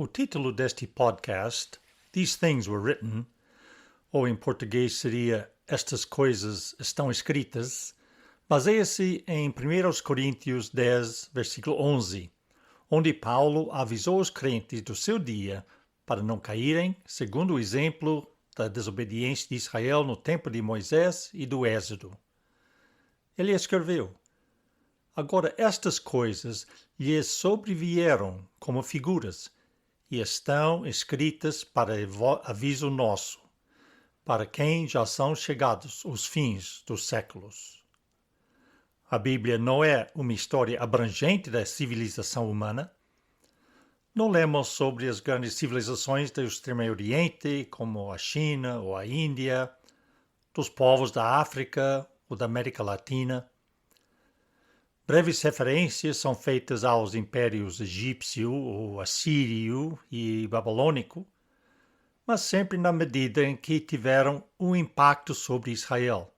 O título deste podcast, These Things Were Written, ou em português seria Estas Coisas Estão Escritas, baseia-se em 1 Coríntios 10, versículo 11, onde Paulo avisou os crentes do seu dia para não caírem, segundo o exemplo da desobediência de Israel no tempo de Moisés e do Êxodo. Ele escreveu: Agora estas coisas lhes sobrevieram como figuras e estão escritas para aviso nosso, para quem já são chegados os fins dos séculos. A Bíblia não é uma história abrangente da civilização humana. Não lemos sobre as grandes civilizações do Extremo Oriente, como a China ou a Índia, dos povos da África ou da América Latina. Breves referências são feitas aos impérios egípcio, ou assírio e babilônico, mas sempre na medida em que tiveram um impacto sobre Israel.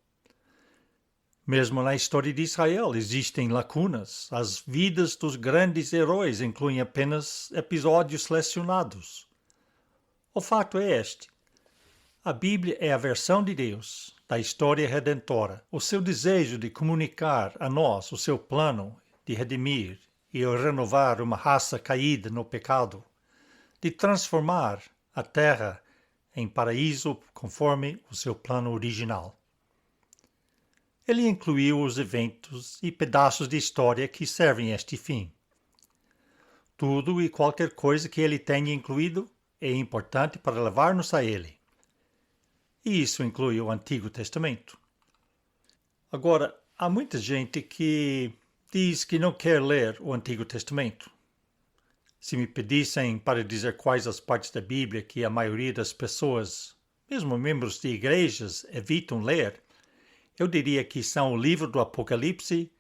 Mesmo na história de Israel existem lacunas. As vidas dos grandes heróis incluem apenas episódios selecionados. O fato é este: a Bíblia é a versão de Deus da história redentora, o seu desejo de comunicar a nós o seu plano de redimir e renovar uma raça caída no pecado, de transformar a terra em paraíso conforme o seu plano original. Ele incluiu os eventos e pedaços de história que servem a este fim. Tudo e qualquer coisa que ele tenha incluído é importante para levar-nos a ele. E isso inclui o Antigo Testamento. Agora, há muita gente que diz que não quer ler o Antigo Testamento. Se me pedissem para dizer quais as partes da Bíblia que a maioria das pessoas, mesmo membros de igrejas, evitam ler, eu diria que são o livro do Apocalipse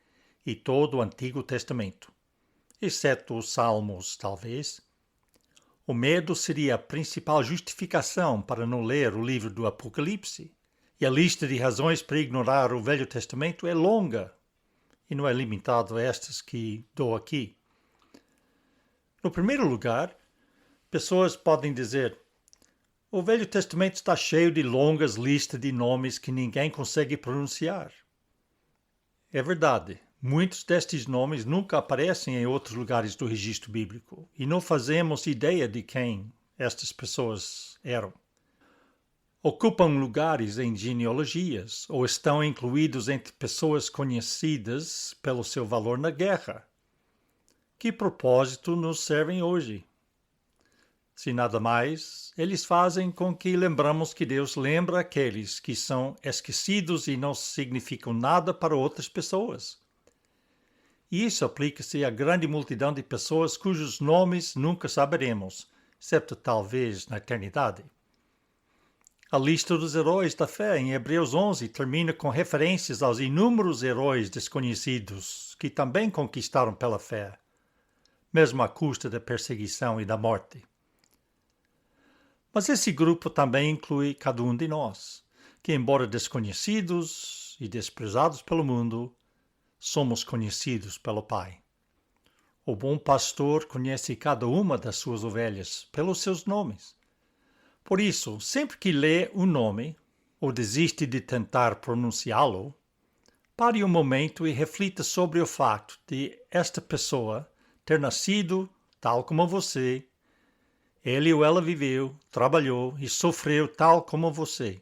e todo o Antigo Testamento, exceto os Salmos, talvez. O medo seria a principal justificação para não ler o livro do Apocalipse, e a lista de razões para ignorar o Velho Testamento é longa, e não é limitado a estas que dou aqui. No primeiro lugar, pessoas podem dizer: o Velho Testamento está cheio de longas listas de nomes que ninguém consegue pronunciar. É verdade. Muitos destes nomes nunca aparecem em outros lugares do registro bíblico e não fazemos ideia de quem estas pessoas eram. Ocupam lugares em genealogias ou estão incluídos entre pessoas conhecidas pelo seu valor na guerra. Que propósito nos servem hoje? Se nada mais, eles fazem com que lembramos que Deus lembra aqueles que são esquecidos e não significam nada para outras pessoas. E isso aplica-se à grande multidão de pessoas cujos nomes nunca saberemos, exceto talvez na eternidade. A lista dos heróis da fé em Hebreus 11 termina com referências aos inúmeros heróis desconhecidos que também conquistaram pela fé, mesmo à custa da perseguição e da morte. Mas esse grupo também inclui cada um de nós, que, embora desconhecidos e desprezados pelo mundo, somos conhecidos pelo Pai. O bom pastor conhece cada uma das suas ovelhas pelos seus nomes. Por isso, sempre que lê um nome, ou desiste de tentar pronunciá-lo, pare um momento e reflita sobre o fato de esta pessoa ter nascido tal como você. Ele ou ela viveu, trabalhou e sofreu tal como você.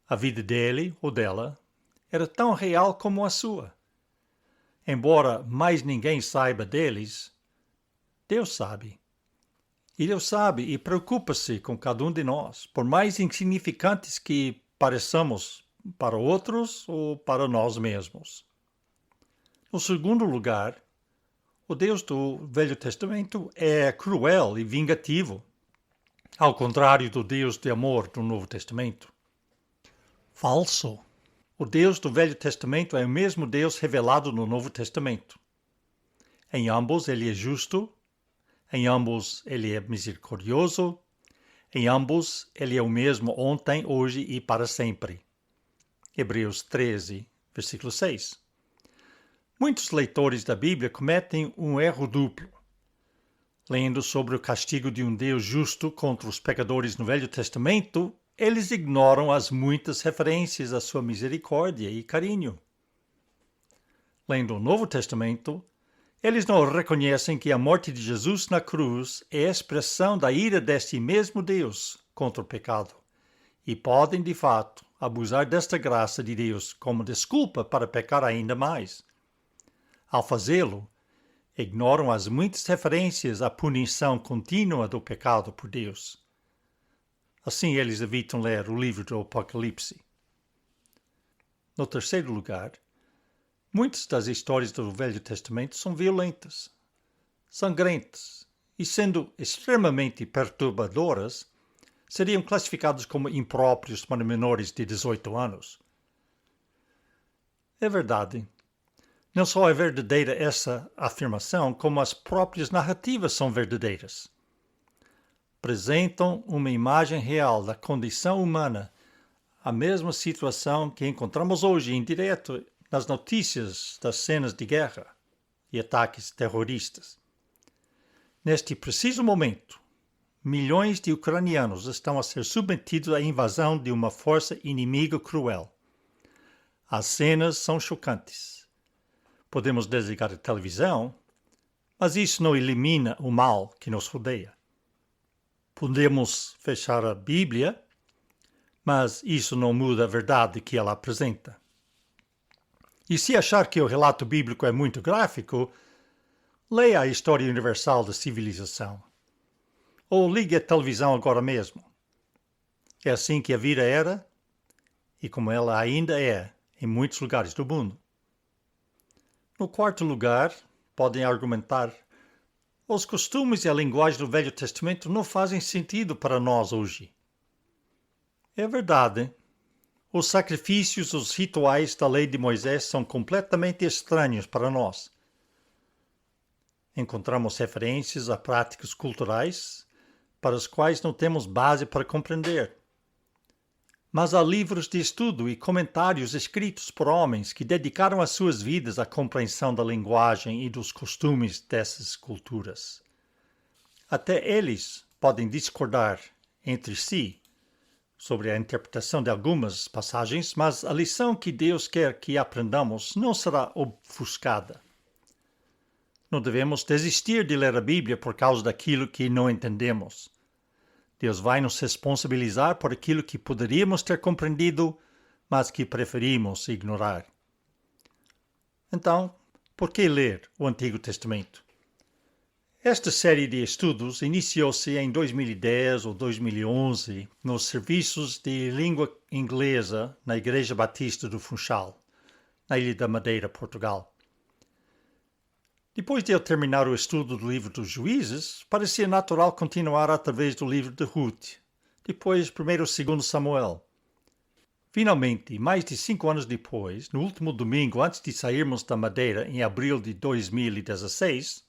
A vida dele ou dela era tão real como a sua. Embora mais ninguém saiba deles, Deus sabe. E Deus sabe e preocupa-se com cada um de nós, por mais insignificantes que pareçamos para outros ou para nós mesmos. No segundo lugar, o Deus do Velho Testamento é cruel e vingativo, ao contrário do Deus de amor do Novo Testamento. Falso. O Deus do Velho Testamento é o mesmo Deus revelado no Novo Testamento. Em ambos ele é justo, em ambos ele é misericordioso, em ambos ele é o mesmo ontem, hoje e para sempre. Hebreus 13, versículo 6. Muitos leitores da Bíblia cometem um erro duplo. Lendo sobre o castigo de um Deus justo contra os pecadores no Velho Testamento, eles ignoram as muitas referências à sua misericórdia e carinho. Lendo o Novo Testamento, eles não reconhecem que a morte de Jesus na cruz é a expressão da ira deste mesmo Deus contra o pecado, e podem, de fato, abusar desta graça de Deus como desculpa para pecar ainda mais. Ao fazê-lo, ignoram as muitas referências à punição contínua do pecado por Deus. Assim, eles evitam ler o livro do Apocalipse. No terceiro lugar, muitas das histórias do Velho Testamento são violentas, sangrentas e, sendo extremamente perturbadoras, seriam classificadas como impróprios para menores de 18 anos. É verdade. Não só é verdadeira essa afirmação, como as próprias narrativas são verdadeiras. Apresentam uma imagem real da condição humana, a mesma situação que encontramos hoje em direto nas notícias das cenas de guerra e ataques terroristas. Neste preciso momento, milhões de ucranianos estão a ser submetidos à invasão de uma força inimiga cruel. As cenas são chocantes. Podemos desligar a televisão, mas isso não elimina o mal que nos rodeia. Podemos fechar a Bíblia, mas isso não muda a verdade que ela apresenta. E se achar que o relato bíblico é muito gráfico, leia a História Universal da Civilização. Ou ligue a televisão agora mesmo. É assim que a vida era e como ela ainda é em muitos lugares do mundo. No quarto lugar, podem argumentar: os costumes e a linguagem do Velho Testamento não fazem sentido para nós hoje. É verdade. Os sacrifícios, os rituais da lei de Moisés são completamente estranhos para nós. Encontramos referências a práticas culturais para as quais não temos base para compreender. Mas há livros de estudo e comentários escritos por homens que dedicaram as suas vidas à compreensão da linguagem e dos costumes dessas culturas. Até eles podem discordar entre si sobre a interpretação de algumas passagens, mas a lição que Deus quer que aprendamos não será ofuscada. Não devemos desistir de ler a Bíblia por causa daquilo que não entendemos. Deus vai nos responsabilizar por aquilo que poderíamos ter compreendido, mas que preferimos ignorar. Então, por que ler o Antigo Testamento? Esta série de estudos iniciou-se em 2010 ou 2011 nos serviços de língua inglesa na Igreja Batista do Funchal, na Ilha da Madeira, Portugal. Depois de eu terminar o estudo do livro dos Juízes, parecia natural continuar através do livro de Ruth, depois 1º e 2º Samuel. Finalmente, mais de 5 anos depois, no último domingo antes de sairmos da Madeira em abril de 2016,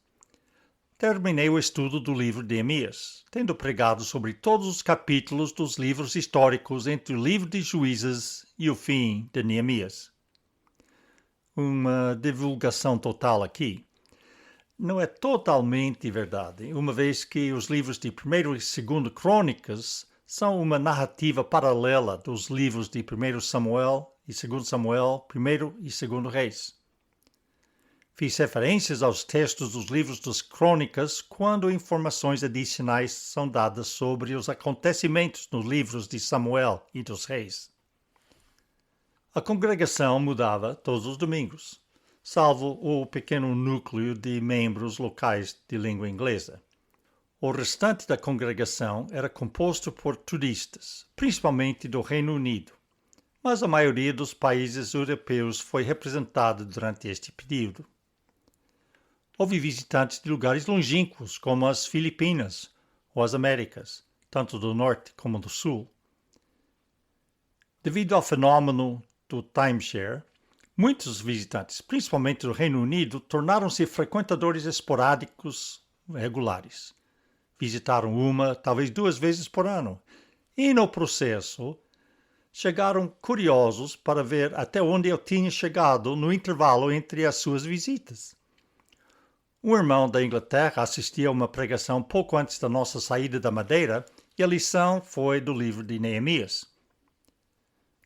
terminei o estudo do livro de Neemias, tendo pregado sobre todos os capítulos dos livros históricos entre o livro de Juízes e o fim de Neemias. Uma divulgação total aqui. Não é totalmente verdade, uma vez que os livros de 1º e 2º Crônicas são uma narrativa paralela dos livros de 1º Samuel e 2º Samuel, 1º e 2º Reis. Fiz referências aos textos dos livros das Crônicas quando informações adicionais são dadas sobre os acontecimentos nos livros de Samuel e dos Reis. A congregação mudava todos os domingos, salvo o pequeno núcleo de membros locais de língua inglesa. O restante da congregação era composto por turistas, principalmente do Reino Unido, mas a maioria dos países europeus foi representada durante este período. Houve visitantes de lugares longínquos, como as Filipinas ou as Américas, tanto do Norte como do Sul. Devido ao fenômeno do timeshare, muitos visitantes, principalmente do Reino Unido, tornaram-se frequentadores esporádicos regulares. Visitaram uma, talvez 2 vezes por ano, e no processo chegaram curiosos para ver até onde eu tinha chegado no intervalo entre as suas visitas. Um irmão da Inglaterra assistia a uma pregação pouco antes da nossa saída da Madeira e a lição foi do livro de Neemias.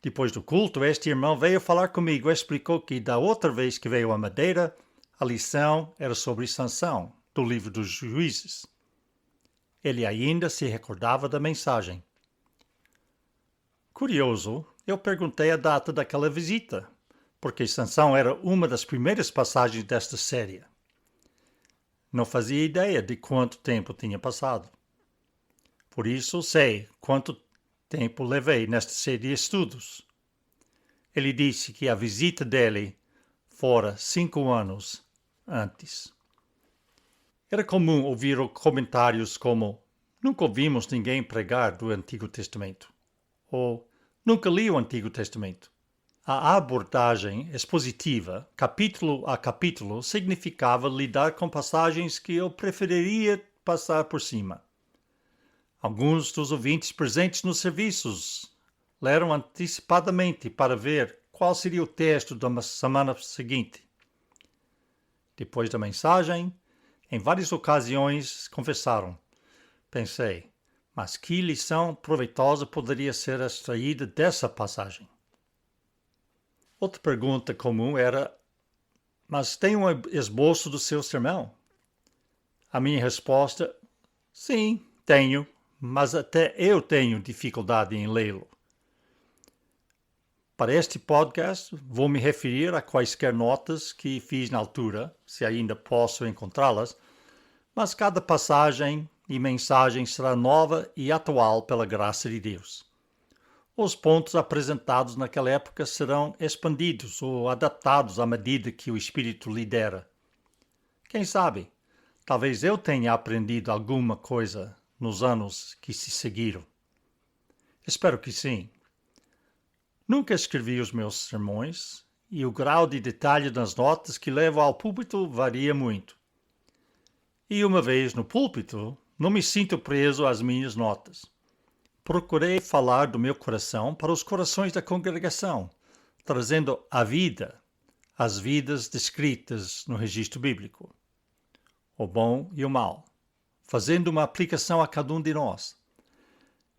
Depois do culto, este irmão veio falar comigo e explicou que da outra vez que veio à Madeira, a lição era sobre Sansão, do livro dos Juízes. Ele ainda se recordava da mensagem. Curioso, eu perguntei a data daquela visita, porque Sansão era uma das primeiras passagens desta série. Não fazia ideia de quanto tempo tinha passado. Por isso sei quanto tempo levei nesta série de estudos. Ele disse que a visita dele fora 5 anos antes. Era comum ouvir comentários como: nunca ouvimos ninguém pregar do Antigo Testamento, ou nunca li o Antigo Testamento. A abordagem expositiva, capítulo a capítulo, significava lidar com passagens que eu preferiria passar por cima. Alguns dos ouvintes presentes nos serviços leram antecipadamente para ver qual seria o texto da semana seguinte. Depois da mensagem, em várias ocasiões conversaram. Pensei, mas que lição proveitosa poderia ser extraída dessa passagem? Outra pergunta comum era: mas tem um esboço do seu sermão? A minha resposta: sim, tenho, mas até eu tenho dificuldade em lê-lo. Para este podcast, vou me referir a quaisquer notas que fiz na altura, se ainda posso encontrá-las, mas cada passagem e mensagem será nova e atual pela graça de Deus. Os pontos apresentados naquela época serão expandidos ou adaptados à medida que o Espírito lidera. Quem sabe, talvez eu tenha aprendido alguma coisa nos anos que se seguiram. Espero que sim. Nunca escrevi os meus sermões e o grau de detalhe das notas que levo ao púlpito varia muito. E uma vez no púlpito, não me sinto preso às minhas notas. Procurei falar do meu coração para os corações da congregação, trazendo à vida as vidas descritas no registro bíblico, o bom e o mal, fazendo uma aplicação a cada um de nós.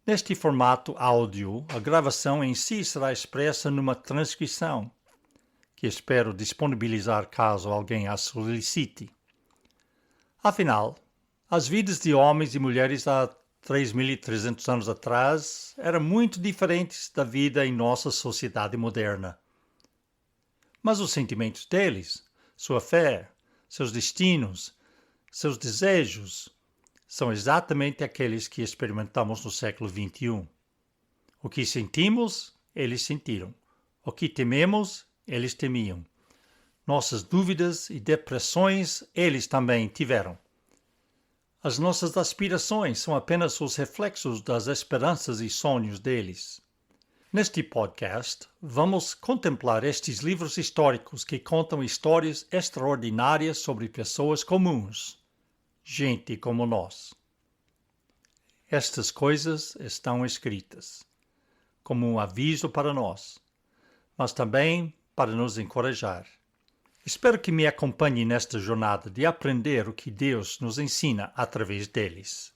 Neste formato áudio, a gravação em si será expressa numa transcrição, que espero disponibilizar caso alguém a solicite. Afinal, as vidas de homens e mulheres há 3.300 anos atrás eram muito diferentes da vida em nossa sociedade moderna. Mas os sentimentos deles, sua fé, seus destinos, seus desejos, são exatamente aqueles que experimentamos no século XXI. O que sentimos, eles sentiram. O que tememos, eles temiam. Nossas dúvidas e depressões, eles também tiveram. As nossas aspirações são apenas os reflexos das esperanças e sonhos deles. Neste podcast, vamos contemplar estes livros históricos que contam histórias extraordinárias sobre pessoas comuns, gente como nós. Estas coisas estão escritas como um aviso para nós, mas também para nos encorajar. Espero que me acompanhe nesta jornada de aprender o que Deus nos ensina através deles.